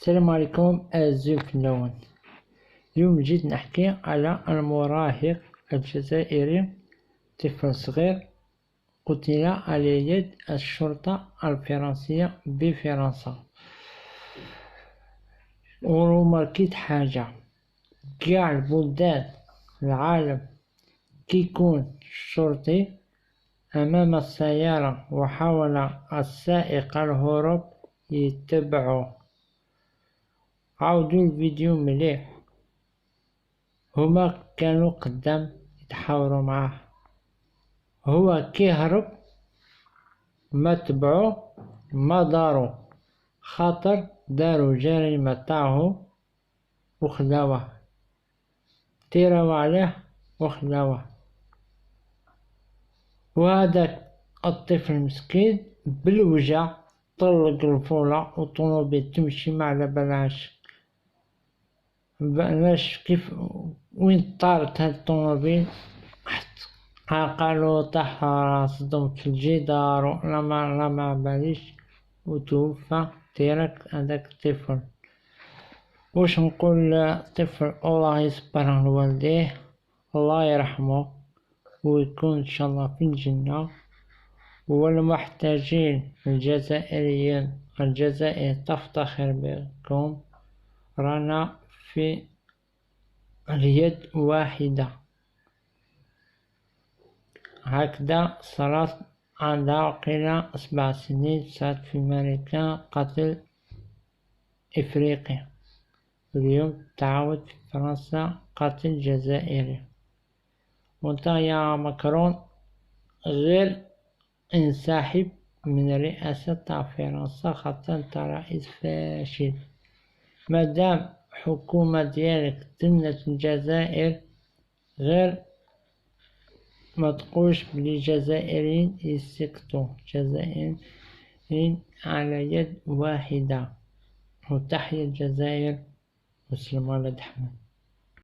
السلام عليكم أعزائي الفنانين. اليوم جيت نحكي على المراهق الجزائري، طفل صغير قتل على يد الشرطة الفرنسية بفرنسا. وماركيت حاجة، قاع البلدان العالم كيكون الشرطي أمام السيارة وحاول السائق الهروب يتبعه. عاودوا الفيديو مليح، هما كانوا قدام يتحاوروا معاه، هو كيهرب ما تبعوه ما داروا، خاطر داروا جريمة تاعو وخلاوه، تيراو عليه وخلاوه. وهذاك الطفل المسكين بالوجع طلق الفولة والطونوبيل تمشي ما على بالهاش كيف وين طارت هاد الطونوبيل. قالوا طاح صدم في الجدار ولا ما باليش وتوفى. تيرك هذاك الطفل. واش نقول الطفل الله يصبر على والديه، الله يرحمه ويكون ان شاء الله في الجنة. والمحتاجين الجزائريين، الجزائر تفتخر بكم، رانا في اليد واحدة. هكذا صارت عندها قيل 7 سنين، صارت في أمريكا قتل إفريقي. اليوم تعاود في فرنسا قتل جزائري. وانت يا ماكرون غير انسحب من رئاسة تاع فرنسا، خاطر انت رئيس فاشل. مادام حكومة ديالك تمنت الجزائر، غير ما تقولش بلي الجزائريين يسكتوا، الجزائريين على يد واحدة. وتحيا الجزائر. والسلام على أحمد.